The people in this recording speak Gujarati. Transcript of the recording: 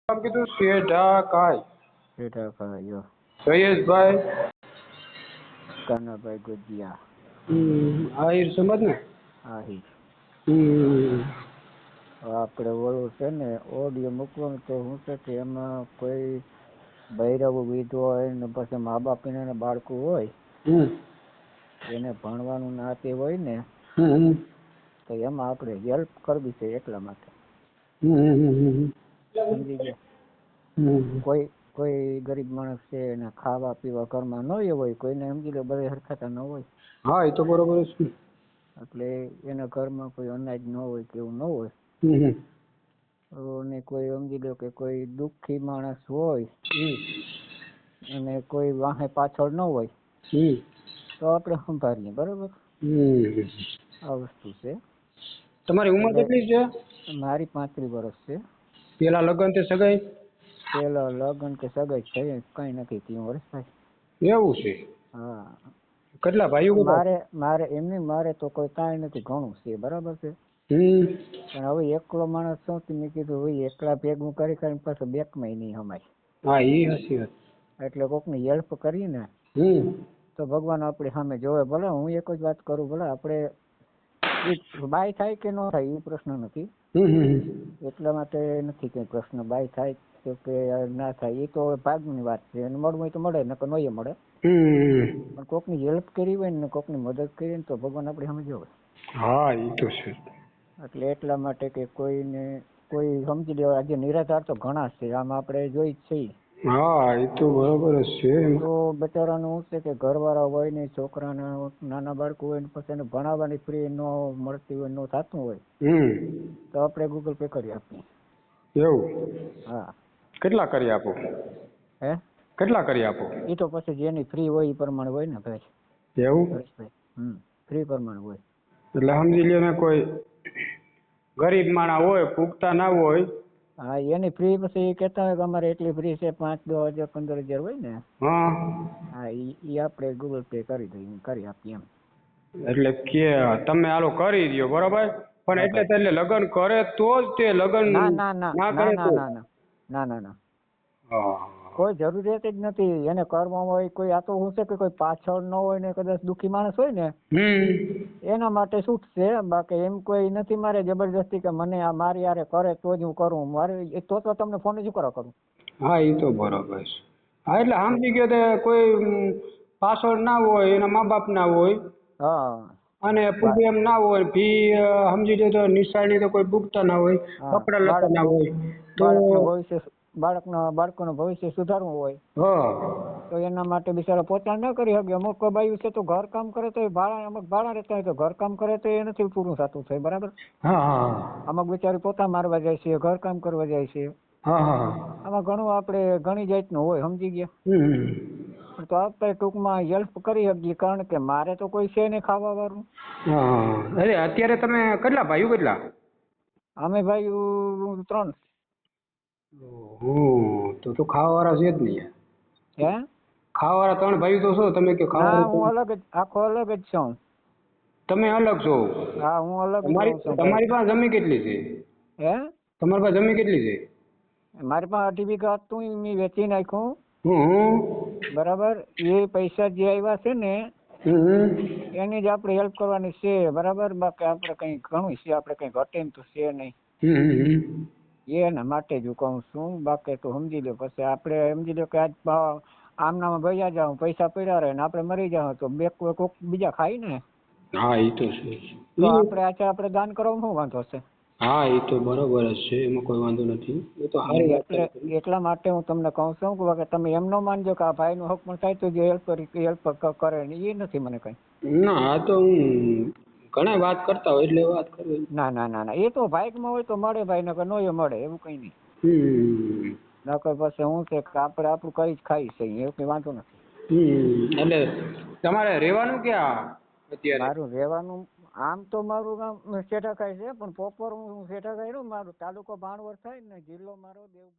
નામ કીધું શેઢા કાય બેઠા ખાયો જયેશભાઈ કાનાભાઈ ગોજિયા આહિર સમાજ ને આહિર. હમ. આપણે ઓલું છે ને ઓડિયો મૂકવાનું તો શું છે કે એમાં કોઈ બૈરવ વિધવો હોય ને પછી મા બાપ ને બાળકો હોય એને ભણવાનું ના તે હોય ને તો એમાં આપણે હેલ્પ કરવી છે એટલા માટે. સમજી ગયા? કોઈ ગરીબ માણસ છે એને ખાવા પીવા ઘરમાં ન હોય, કોઈને સમજી લો બધા હરખાતા ન હોય. હા એ તો બરોબર છે. એટલે એના ઘરમાં કોઈ અનાજ ન હોય કે એવું ન હોય અને કોઈ સમજી લો કે કોઈ દુઃખી માણસ હોય અને કોઈ વાહે પાછળ ન હોય તો આપણે સંભાળીએ. બરોબર? આ વસ્તુ છે. તમારી ઉંમર કેટલી છે? મારી 35 વર્ષ છે. પેલા લગ્ન તે સગાઈ? પેલા લગ્ન કે સગાઈ થઈ કઈ નથી થયું. વર્ષ થાય. એવું છે? હા. કેટલા ભાઈઓ? મારે એમની મારે તો કોઈ કાંઈ નથી, ઘણું છે. બરાબર છે? પણ હવે એકલો માણસ શું મેં કીધું ભાઈ એકલા ભેગું કરી કરીને પાછું બેકમાં નહીં હમાય. હા એ હસી વાત. એટલે કોકની હેલ્પ કરીએ ને તો ભગવાન આપણી સામે જોવે. ભલે હું એક જ વાત કરું, ભલે આપણે બાય થાય કે ન થાય એ પ્રશ્ન નથી. એટલા માટે નથી કઈ પ્રશ્ન. બાય થાય તો કે ના થાય એ તો ભાગની વાત છે. એને મળવું હોય તો મળે, નકર નોય મળે. પણ કોકની હેલ્પ કરી હોય ને કોકની મદદ કરી ને તો ભગવાન આપણે સામે જોવે. હા એ તો છે. એટલે એટલા માટે કે કોઈને કોઈ સમજી લેવા આજે નિરાધાર તો ઘણા છે, આમ આપણે જોઈ જ છીએ. હા એ તો બરોબર જ છે. તો બચારાનું શું છે કે ઘરવાળા હોય ને છોકરાના નાના બાળકો હોય ને પછી એને ભણાવવાની ફ્રી ન મળતી હોય, ન થતું હોય તો આપણે ગૂગલ પે કરી આપીએ. એવું? હા. કેટલા કરી આપો? હે? કેટલા કરી આપો? એ તો પછી જેની ફ્રી હોય એ પ્રમાણે હોય ને ભાઈ. એવું? ફ્રી પ્રમાણે હોય. એટલે સમજી લ્યો ને કોઈ ગરીબ માણસ હોય, પૂગતા ના હોય. હા એની ફ્રી પછી કહેતા હોય કે અમારે એટલી ફ્રી છે 5,000, 10,000, 15,000 હોય ને. હા એ આપણે ગૂગલ પે કરી દઈએ, કરી આપીએ એમ. એટલે કે તમે આલો કરી દો બરોબર, પણ એટલે લગ્ન કરે તો જ તે લગ્ન ના કરે તો? ના. કોઈ જરૂરિયાત જ નથી એને કરવા હોય. કોઈ આ તો શું છે કે કોઈ પાછળ ન હોય ને કદાચ દુઃખી માણસ હોય ને એના માટે છૂટ છે. બાકી એમ કોઈ નથી મારે જબરદસ્તી કે મને આ મારી યારે કરે તો જ હું કરું. મારે તો તમને ફોન જ કરો કરું. હા એ તો બરોબર છે. હા એટલે સમજી ગયો તે કોઈ પાછળ ના હોય, એના મા બાપ ના હોય. હા. અને પૂગે એમ ના હોય, ફી સમજી લો તો નિશાળની તો કોઈ પૂગતા ના હોય, કપડા લતા ના હોય તો બાળકોનું ભવિષ્ય સુધારવું હોય તો એના માટે બિચારા પોતા ન કરી શકે. અમુક બાયું છે તો ઘર કામ કરે તો અમુક ભાડા રહેતા હોય તો ઘર કામ કરે તો એ નથી પૂરું થતું થાય. બરાબર? અમુક બિચારી પોતા મારવા જાય છે, ઘર કામ કરવા જાય છે. આમાં ઘણું આપણે ઘણી જાતનું હોય. સમજી ગયા? તો આપણે ટૂંકમાં હેલ્પ કરી શકીએ કારણ કે મારે તો કોઈ છે નહીં ખાવા વાળું. અરે અત્યારે તમે કેટલા ભાઈઓ? કેટલા? અમે ભાઈ 3. તો ખાવા વાળા છે જ નહીં. હે? ખાવા વાળા 3 ભાઈઓ તો છો તમે? કે ના ખાવા હું અલગ જ, આખો અલગ જ છું. તમે અલગ છો? હા હું અલગ જ રહું છું. તમારી પાસે જમીન કેટલી છે? હે? તમારી પાસે જમીન કેટલી છે? મારી પાસે 2.5 વીઘા હતું, મેં વેચી નાખ્યું. બરાબર? એ પૈસા જે આવ્યા છે ને એની જ આપણે હેલ્પ કરવાની છે. બરાબર? બાકી આપણે કઈ ઘણું છે, આપણે કઈ ઘટે તો છે નહીં. એના માટે જ હું કહું છું. બાકી તો સમજી લો પછી આપણે સમજી લો કે આજ આમનામાં ભૈયા જાવ, પૈસા પડ્યા રહે ને આપણે મરી જાવ તો કોક બીજા ખાય ને. હા એ તો છે. તો આપણે દાન કરવામાં શું વાંધો છે? હા એ તો બરોબર જ છે, એમાં કોઈ વાંધો નથી. એ તો સારી વાત છે. એટલા માટે હું તમને કહું છું કે તમે એમ ન માનજો કે આ ભાઈનું હક પણ થાય તો જે હેલ્પ કરે ને એ નથી મને કઈ. ના આ તો હું ઘણા વાત કરતા હોય એટલે વાત કરવી. ના એ તો ભાઈકમાં હોય તો મળે ભાઈ, નકર નોય મળે એવું કઈ નહીં. નકર પછી હું છે કે આપણે આપણું કરી જ ખાઈ છે, એવું કઈ વાંધો નથી. એટલે તમારે રહેવાનું ક્યાં અત્યારે? મારું રહેવાનું આમ તો મારું ગામ શેઠાખાઈ છે, પણ પ્રોપર હું શેઠાખાઈ રહું. મારું તાલુકો ભાણવડ થાય ને જિલ્લો મારો દેવભૂમિ.